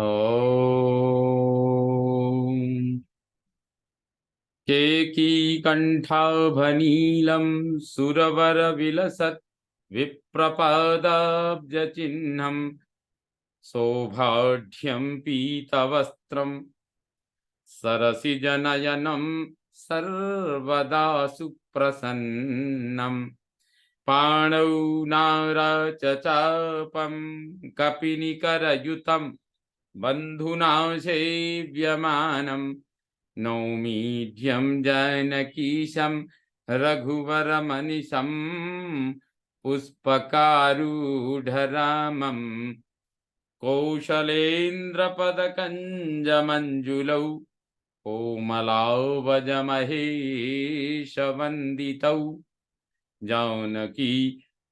ॐ केकीकण्ठाभनीलं सुरवरविलसत् विप्रपादाब्जचिह्नं सौभाढ्यं पीतवस्त्रं सरसिजनयनं सर्वदा सुप्रसन्नं पाणौ नारचचापं कपिनिकरयुतं बन्धुना सेव्यमानं नौमीढ्यं जानकीशं रघुवरमनिशं पुष्पकारूढरामं कौशलेन्द्रपदकञ्जमञ्जुलौ कोमलावजमहेशवन्दितौ जानकी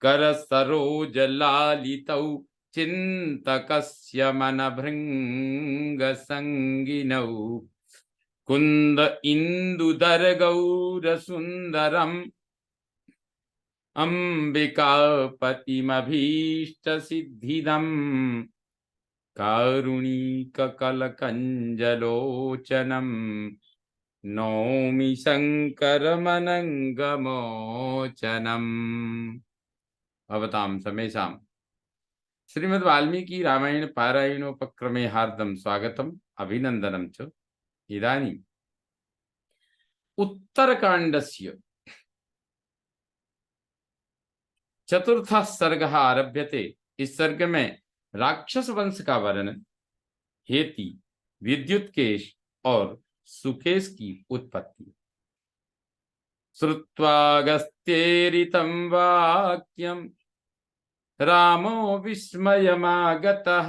करसरोजलालितौ चिन्तकस्य मनभृङ्गसङ्गिनौ कुन्द इन्दुदरगौरसुन्दरम् अम्बिकापतिमभीष्टसिद्धिदम् कारुणिककलकञ्जलोचनं नौमि शङ्करमनङ्गमोचनम्। भवतां समेषां श्रीमद् वाल्मीकि रामायण पारायणोपक्रमे हार्दं स्वागतम् अभिनन्दनं च। इदानीम् उत्तरकाण्डस्य चतुर्थः सर्गः आरभ्यते। इस सर्ग में राक्षस वंश का वर्णन, हेति, विद्युत्केश और सुकेश की उत्पत्ति। श्रुत्वागस्त्येरितं वाक्यं रामो विस्मयमागतः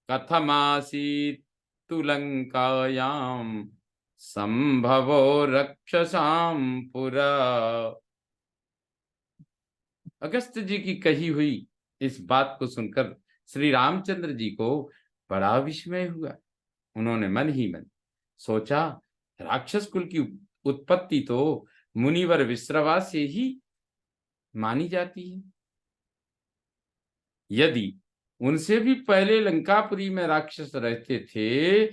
कथमासीत् तु लङ्कायां संभवो रक्षसां पुरा। अगस्त्य जी की कही हुई इस बात को सुनकर श्री रामचंद्र जी को बड़ा विस्मय हुआ। उन्होंने मन ही मन सोचा, राक्षस कुल की उत्पत्ति तो मुनिवर विश्रवा से ही मानी जाती है। यदि उनसे भी पहले लंकापुरी में राक्षस रहते थे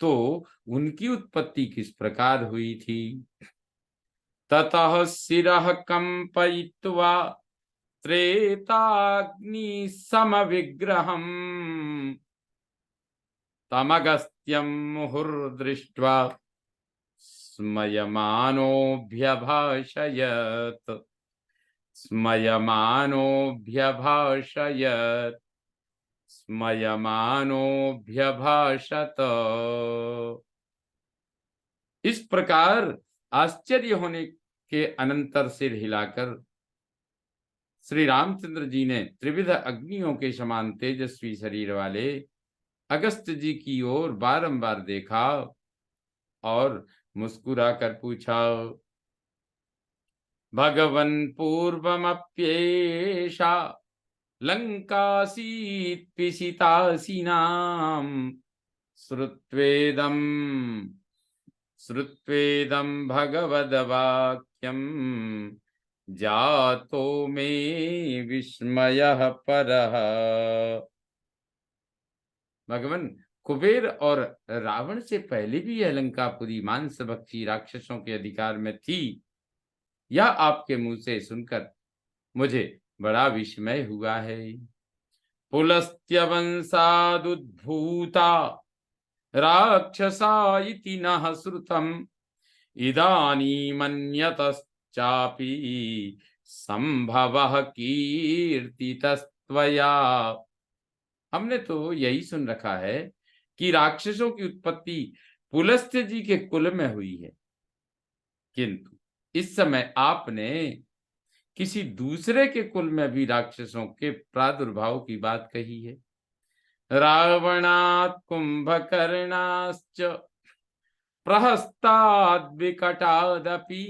तो उनकी उत्पत्ति किस प्रकार हुई थी। ततः शिरः कंपयित्वा त्रेताग्नि समविग्रहम् तमगस्त्यं मुहुर्दृष्ट्वा स्मयमानोऽभ्यभाषयत् स्मयमानोऽभ्यभाषत। इस प्रकार आश्चर्य होने के अनंतर सिर हिलाकर श्री रामचंद्र जी ने त्रिविध अग्नियों के समान तेजस्वी शरीर वाले अगस्त्य जी की ओर बारंबार देखा और मुस्कुराकर पूछा, भगवन् पूर्वमप्येषा लंकासीत् पिशितासीनां श्रुत्वेदं भगवद्वाक्यं जातो मे विस्मयः परः। भगवान, कुबेर और रावण से पहले भी यह लंकापुरी मांसभक्षी राक्षसों के अधिकार में थी। यह आपके मुंह से सुनकर मुझे बड़ा विस्मय हुआ है। पुलस्त्यवंशादुद्भूता राक्षसा इति न श्रुतम् इदानीमन्यतश्चापि संभवः कीर्तितस्त्वया। हमने तो यही सुन रखा है कि राक्षसों की उत्पत्ति पुलस्त्य जी के कुल में हुई है, किंतु इस समय आपने किसी दूसरे के कुल में भी राक्षसों के प्रादुर्भाव की बात कही है। रावणात् कुंभकर्णाश्च प्रहस्ताद् विकटादपि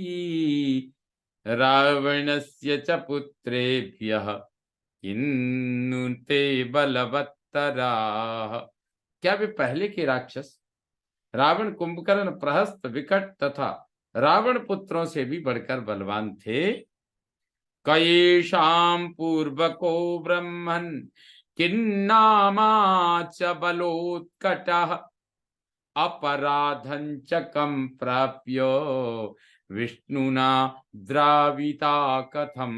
रावणस्य च पुत्रेभ्यः किन्नुते बलवत्तराः। क्या वे पहले के राक्षस रावण, कुंभकर्ण, प्रहस्त, विकट तथा रावण पुत्रों से भी बढ़कर बलवान थे? कयेषां पूर्वको ब्रह्मन् किन्नामा च बलोत्कटः अपराधं च कं प्राप्य विष्णुना द्राविता कथम।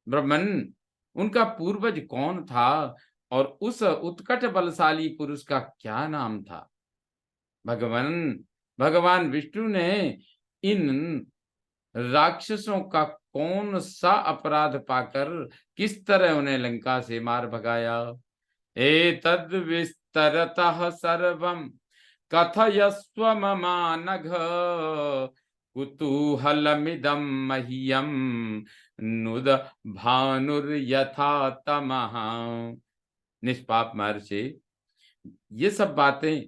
ब्राह्मण, उनका पूर्वज कौन था और उस उत्कट बलशाली पुरुष का क्या नाम था? भगवान भगवान विष्णु ने इन राक्षसों का कौन सा अपराध पाकर किस तरह उन्हें लंका से मार भगाया? एतद् विस्तरतः सर्वं कथयस्व ममानघ कुतूहलमिदं मह्यं नुद भानुर्यथा तमः। निष्पाप महर्षि, ये सब बातें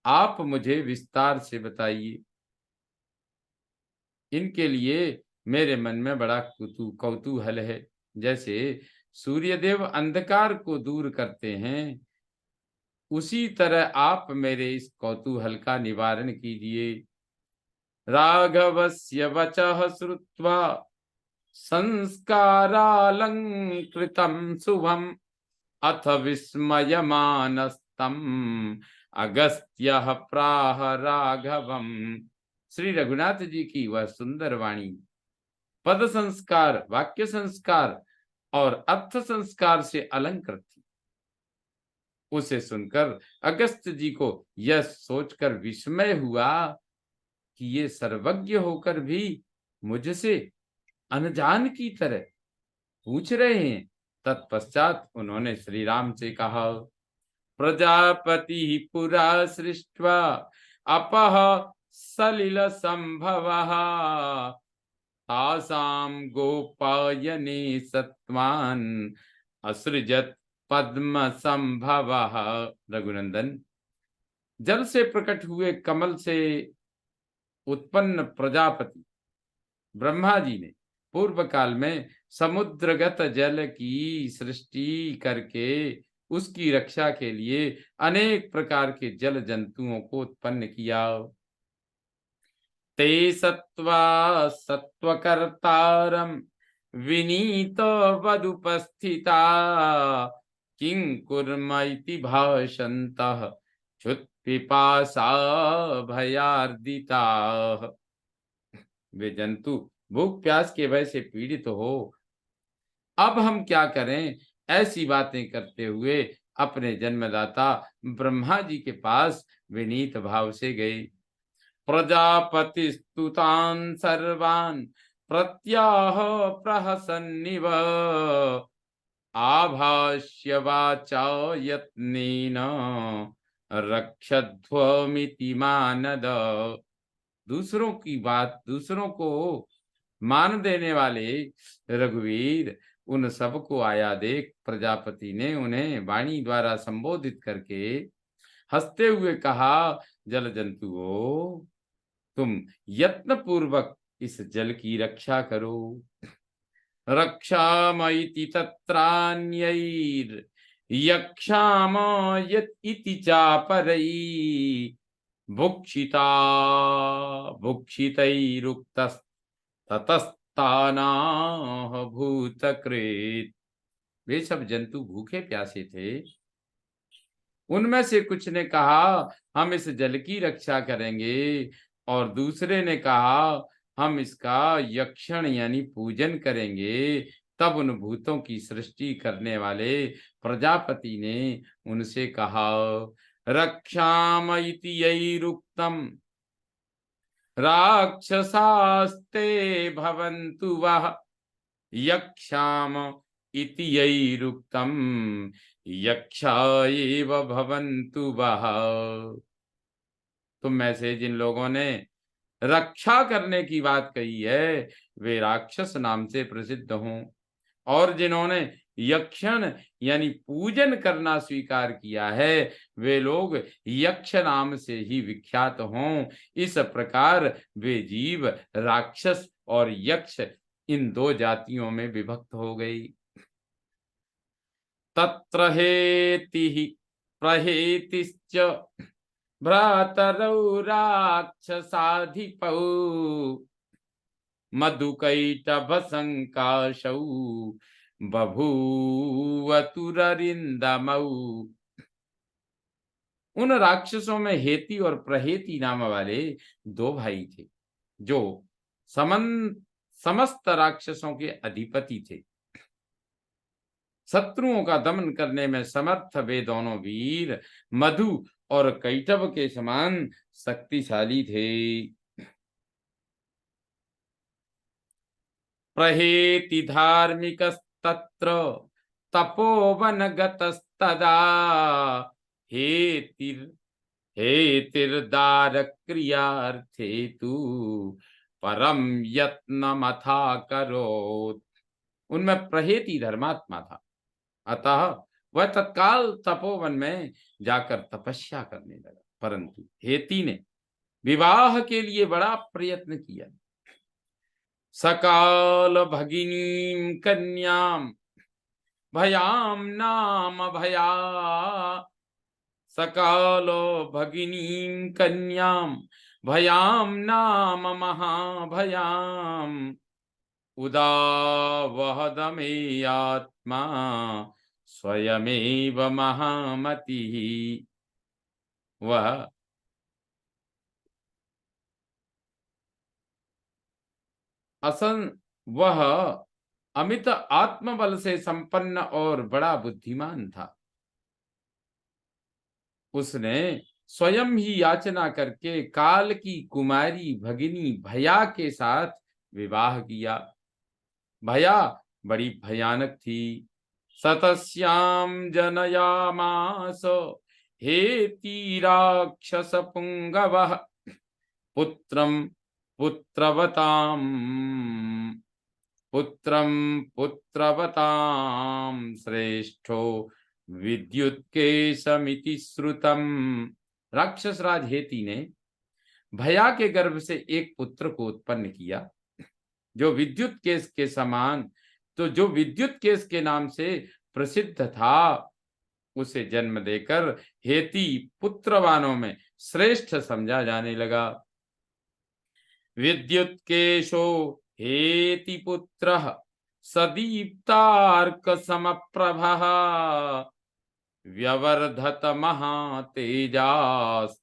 आप मुझे विस्तार से बताइए। इनके लिए मेरे मन में बड़ा कौतूहल है। जैसे सूर्यदेव अंधकार को दूर करते हैं, उसी तरह आप मेरे इस कौतूहल का निवारण कीजिए। राघवस्य वचः श्रुत्वा संस्कारालंकृतं शुभम् अथ विस्मयमानस्तम् अगस्त्यः प्राह राघवम्। श्री रघुनाथ जी की वह सुंदर वाणी पद संस्कार, वाक्य संस्कार और अर्थ संस्कार से अलंकृत थी। उसे सुनकर अगस्त जी को यह सोचकर विस्मय हुआ कि ये सर्वज्ञ होकर भी मुझसे अनजान की तरह पूछ रहे हैं। तत्पश्चात उन्होंने श्री राम से कहा, प्रजापति पुरा सृष्ट्वा अपह सलिल संभवः तासां गोपायने सत्वान् असृजत पद्म संभवः। रघुनंदन, जल से प्रकट हुए कमल से उत्पन्न प्रजापति ब्रह्मा जी ने पूर्व काल में समुद्रगत जल की सृष्टि करके उसकी रक्षा के लिए अनेक प्रकार के जल जंतुओं को उत्पन्न किया। ते सत्वा सत्वकर्तारम विनीत वदुपस्थिता किं कुर्म इति भाषन्तः क्षुत् पिपासा भयार्दिता। वे जंतु भूख प्यास के भय से पीड़ित हो, अब हम क्या करें, ऐसी बातें करते हुए अपने जन्मदाता ब्रह्मा जी के पास विनीत भाव से गए। प्रजापति स्तुतान सर्वान प्रत्याह प्रहसन्निव आभाष्य वाचा यत्नेन रक्षध्वमिति मानद। दूसरों की बात, दूसरों को मान देने वाले रघुवीर, उन सबको आया देख प्रजापति ने उन्हें वाणी द्वारा संबोधित करके हंसते हुए कहा, जल जंतुओं, तुम यत्न पूर्वक इस जल की रक्षा करो। रक्षामइति तत्रान्यैर् यक्षाम यत् इति चापरै भुक्षिता भुक्षितैरुक्तस् ततस्तानाः भूतकृत्। वे सब जंतु भूखे प्यासे थे। उनमें से कुछ ने कहा, हम इस जल की रक्षा करेंगे, और दूसरे ने कहा, हम इसका यक्षण यानी पूजन करेंगे। तब उन भूतों की सृष्टि करने वाले प्रजापति ने उनसे कहा, रक्षाम इति यैरुक्तम राक्षसास्ते भवन्तु वः यक्षाम इति यैरुक्तम यक्षा एव भवन्तु वः। तुम में से जिन लोगों ने रक्षा करने की बात कही है, वे राक्षस नाम से प्रसिद्ध हों, और जिन्होंने यक्षण यानी पूजन करना स्वीकार किया है, वे लोग यक्ष नाम से ही विख्यात हों। इस प्रकार वे जीव राक्षस और यक्ष इन दो जातियों में विभक्त हो गई। तत्र हेतिः प्रहेतिश्च भ्रातरौ राक्षसाधिपौ मधुकैटभ संकाशौ बभूवतुररिंदमौ। उन राक्षसों में हेती और प्रहेती नाम वाले दो भाई थे, जो समस्त राक्षसों के अधिपति थे। शत्रुओं का दमन करने में समर्थ वे दोनों वीर मधु और कैटभ के समान शक्तिशाली थे। प्रहेति धार्मिकस्तत्र तपोवनगतस्तदा हेतिर् हेतिर्दारक्रियार्थे तु परम यत्नमथा करोत्। उनमें प्रहेति धर्मात्मा था, अतः वह तत्काल तपोवन में जाकर तपस्या करने लगा। परंतु हेति ने विवाह के लिए बड़ा प्रयत्न किया। सकाल भगिनीं कन्याम भयाम नाम भया, सकालो भगिनीं कन्याम भयाम नाम महाभयाम, उदावहदमे आत्मा स्वयमेव महामति। वह अमित आत्मबल से संपन्न और बड़ा बुद्धिमान था। उसने स्वयं ही याचना करके काल की कुमारी भगिनी भया के साथ विवाह किया। भया बड़ी भयानक थी। सतस्याम जनयामास हेति राक्षस पुंगवः पुत्रम पुत्रवताम श्रेष्ठो विद्युत्केशमिति श्रुतम। राक्षस राज हेति ने भया के गर्भ से एक पुत्र को उत्पन्न किया, जो विद्युत केश के समान, तो जो विद्युत केश के नाम से प्रसिद्ध था। उसे जन्म देकर हेति पुत्रवानों में श्रेष्ठ समझा जाने लगा। विद्युत केशो हेति पुत्र सदीप्तार्क समप्रभः व्यवर्धत महातेजास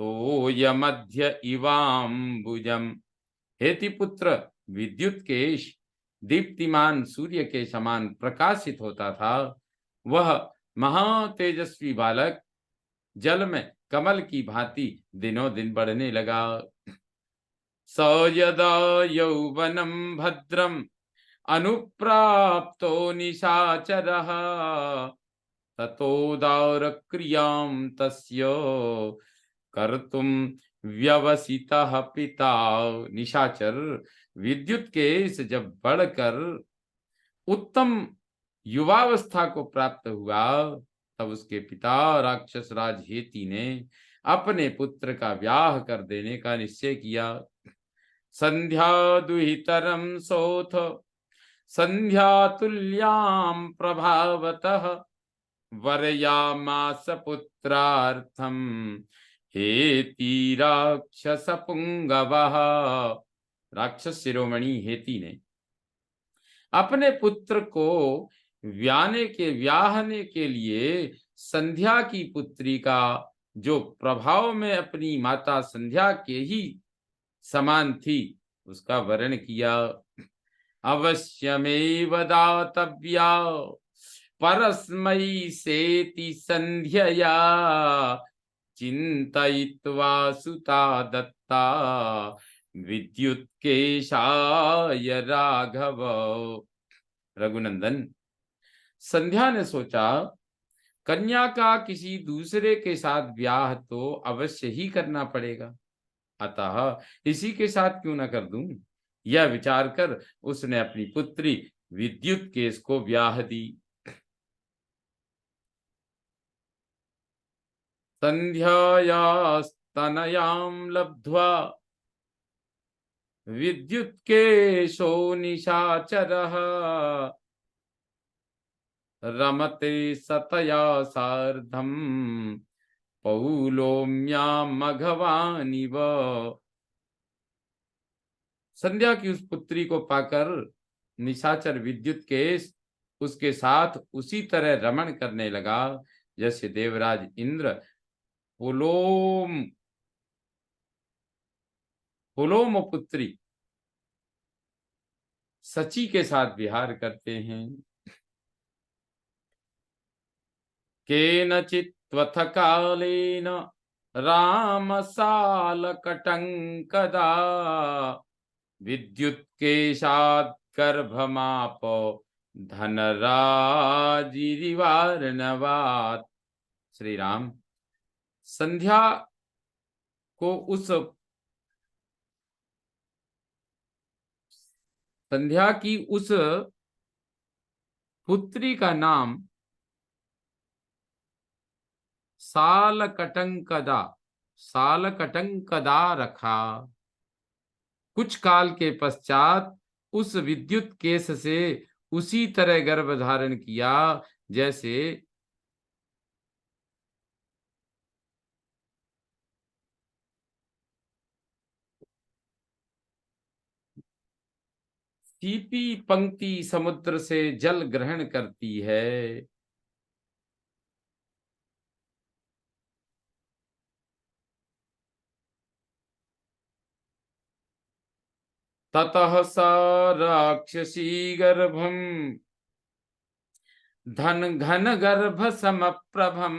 तोयमध्य इवाम्बुजम। हेति पुत्र विद्युत केश दीप्तिमान सूर्य के समान प्रकाशित होता था। वह महातेजस्वी बालक जल में कमल की भांति दिनों दिन बढ़ने लगा। स यदा यौवनम भद्रम अनुप्राप्तो निशाचरः ततोदार क्रियां तस्य कर्तुम व्यवसितः पिता। निशाचर विद्युत केश जब बढ़कर उत्तम युवावस्था को प्राप्त हुआ, तब उसके पिता राक्षस राज हेति ने अपने पुत्र का व्याह कर देने का निश्चय किया। संध्या दुहितरम सोथ संध्या तुल्याम प्रभावतः वरयामास पुत्रार्थम हेति राक्षस पुंगवः। राक्षस शिरोमणि हेति ने अपने पुत्र को व्याहने के लिए संध्या की पुत्री का, जो प्रभाव में अपनी माता संध्या के ही समान थी, उसका वरण किया। अवश्यमेव दातव्या परस्मै सेति संध्यया चिंतयित्वा सुता दत्ता विद्युत केशाय राघव। रघुनंदन, संध्या ने सोचा, कन्या का किसी दूसरे के साथ ब्याह तो अवश्य ही करना पड़ेगा, अतः इसी के साथ क्यों न कर दूं। यह विचार कर उसने अपनी पुत्री विद्युत केश को ब्याह दी। संध्यायास्तनयां लब्ध्वा विद्युत केशो निशाचरः रमते सतया सार्धम पौलोम्यां मघवानिव। संध्या की उस पुत्री को पाकर निशाचर विद्युत केश उसके साथ उसी तरह रमण करने लगा जैसे देवराज इंद्र पुलोम पुलोम पुत्री सची के साथ विहार करते हैं। केनचित्त्वथ कालेन रामसालकटङ्कदा विद्युत्केशात् गर्भमाप धनराजिरिवार्णवात्। श्री राम संध्या को उस संध्या की उस पुत्री का नाम सालकटंकदा सालकटंकदा रखा। कुछ काल के पश्चात उस विद्युत केश से उसी तरह गर्भ धारण किया जैसे सीपी पंक्ति समुद्र से जल ग्रहण करती है। ततः स राक्षसी गर्भम धन घन गर्भ समप्रभम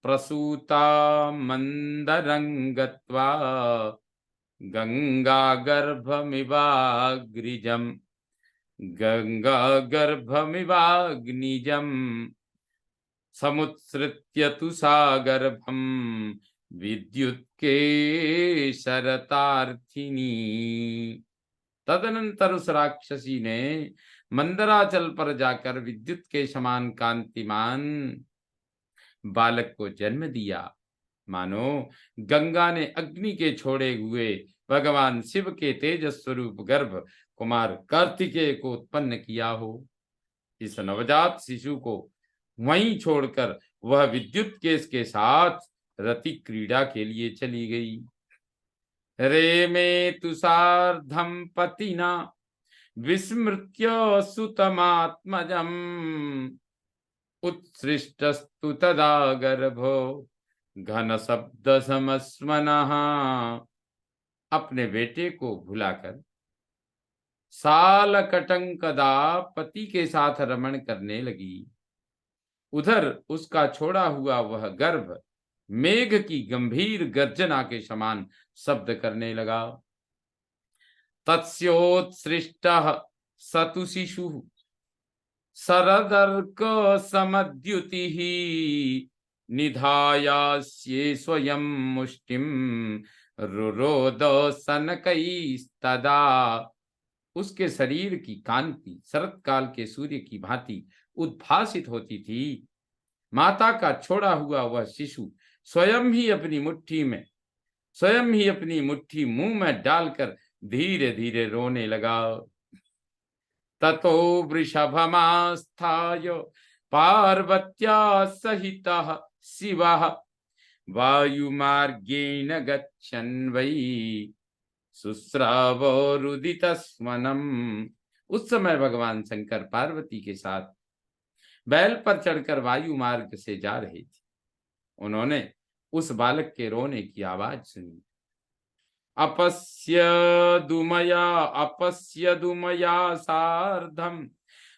प्रसूता मंदरंगत्वा गंगा गर्भमिवाग्निजम गंगा गर्भमिवाग्निजम समुत्सृत्य तु सागर्भम विद्युत के शरतार्थिनी। तदनंतर उस राक्षसी ने मंदराचल पर जाकर विद्युत के समान कांतिमान बालक को जन्म दिया, मानो गंगा ने अग्नि के छोड़े हुए भगवान शिव के तेजस स्वरूप गर्भ कुमार कार्तिकेय को उत्पन्न किया हो। इस नवजात शिशु को वहीं छोड़कर वह विद्युत केश के साथ रति क्रीड़ा के लिए चली गई। रे में तुषार्धम पतिना विस्मृत्य सुतमात्मजम उत्सृष्टस्तु तदा गर्भो घन शब्द समस्मनः। अपने बेटे को भुलाकर सालकटंकदा पति के साथ रमण करने लगी। उधर उसका छोड़ा हुआ वह गर्भ मेघ की गंभीर गर्जना के समान शब्द करने लगा। तत्स्योत्सृष्टः सतु शिशुः शरदर्क समद्युतिः निधायास्ये स्वयं मुष्टिम रुरोद सनकैस्तदा। उसके शरीर की कांति शरत काल के सूर्य की भांति उद्भासित होती थी। माता का छोड़ा हुआ वह शिशु स्वयं ही अपनी मुट्ठी मुंह में डालकर धीरे धीरे रोने लगा। ततो वृषभमास्थाय पार्वत्या सहितः शिवः वायुमार्गेण गच्छन् वै शुश्रावोरुदितस्वनम्। उस समय भगवान शंकर पार्वती के साथ बैल पर चढ़कर वायु मार्ग से जा रहे थे। उन्होंने उस बालक के रोने की आवाज सुनी। अपश्यदुमया सार्धम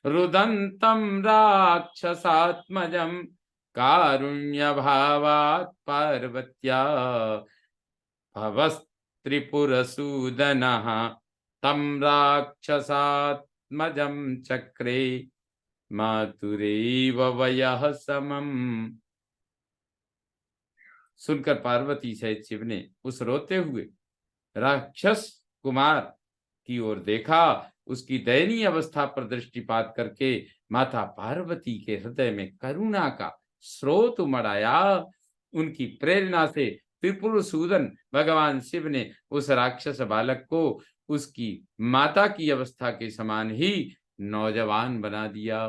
रुदंतम राक्षसात्मजम कारुण्य भावात् पार्वत्या भवस्त्रिपुरसूदनः तम राक्षसात्मजम चक्रे मातुरेव वयः समम। सुनकर पार्वती सहित शिव ने उस रोते हुए राक्षस कुमार की ओर देखा। उसकी दयनीय अवस्था पर दृष्टिपात करके माता पार्वती के हृदय में करुणा का स्रोत उमड़ आया। उनकी प्रेरणा से त्रिपुरसूदन भगवान शिव ने उस राक्षस बालक को उसकी माता की अवस्था के समान ही नौजवान बना दिया।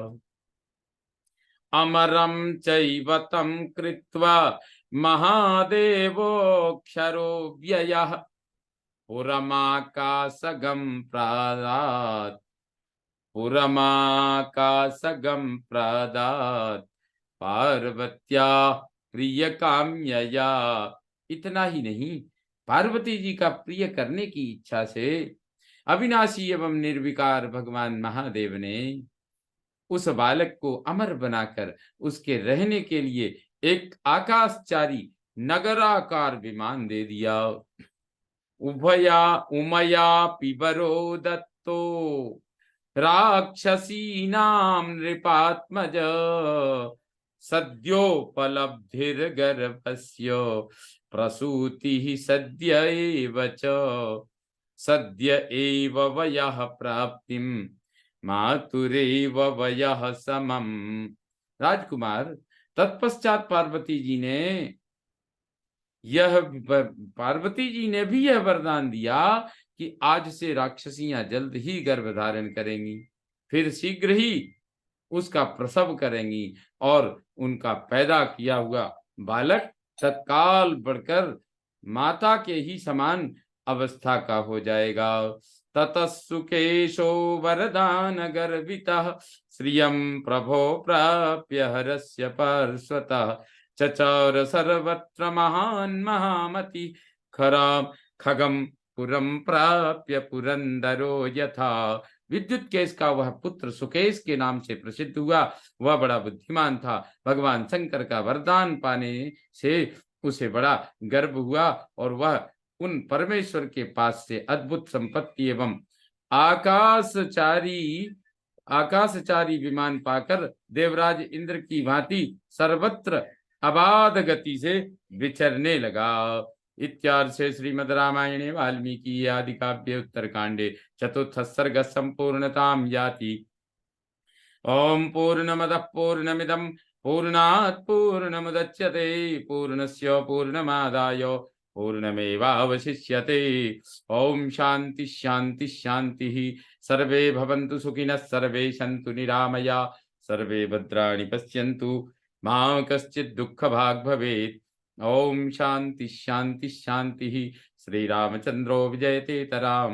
अमरम चैव तं कृत्वा महादेवोऽक्षरो व्ययः पुरमाकाशगं प्रादात्, पुरमाकाशगं प्रादात् पार्वत्या प्रिय काम्यया। इतना ही नहीं, पार्वती जी का प्रिय करने की इच्छा से अविनाशी एवं निर्विकार भगवान महादेव ने उस बालक को अमर बनाकर उसके रहने के लिए एक आकाशचारी नगराकार विमान दे दिया। उभया उमया पिबरो दत्तो राक्षसीनां नृपात्मज सद्योपलब्धिर्गर्भस्य प्रसूतिः सद्य एव च, सद्य एव वयः प्राप्तिम मातुरेव वयः समम। राजकुमार, तत्पश्चात पार्वती जी ने भी यह वरदान दिया कि आज से राक्षसियां जल्द ही गर्भ धारण करेंगी, फिर शीघ्र ही उसका प्रसव करेंगी और उनका पैदा किया हुआ बालक तत्काल बढ़कर माता के ही समान अवस्था का हो जाएगा। ततः सुकेशो वरदान गर्वितः श्रियं प्रभो प्राप्य हरस्य पार्श्वतः चचार सर्वत्र महान् महामति खराम खगम पुरम प्राप्य पुरंदरो यथा। विद्युत केश का वह पुत्र सुकेश के नाम से प्रसिद्ध हुआ। वह बड़ा बुद्धिमान था। भगवान शंकर का वरदान पाने से उसे बड़ा गर्व हुआ और वह उन परमेश्वर के पास से अद्भुत संपत्ति एवं आकाशचारी विमान पाकर देवराज इंद्र की भांति सर्वत्र अबाध गति से विचरने लगा। इत्यार्षे श्रीमद् रामायणे वाल्मीकि आदि काव्ये उत्तरकांडे चतुर्थ सर्ग संपूर्णतां याति। ओम पूर्णमदः पूर्णमिदं पूर्णात् पूर्णमुदच्यते पूर्णस्य पूर्णमादाय पूर्णमेवावशिष्यते। ओम शांति शांति शांति। सर्वे भवन्तु सुखिनः, सर्वे सन्तु निरामया, सर्वे भद्राणि पश्यन्तु मा कश्चित् दुःखभाग् भवेत्। ओम शांति शांति शांति। श्री रामचंद्रो विजयते तराम।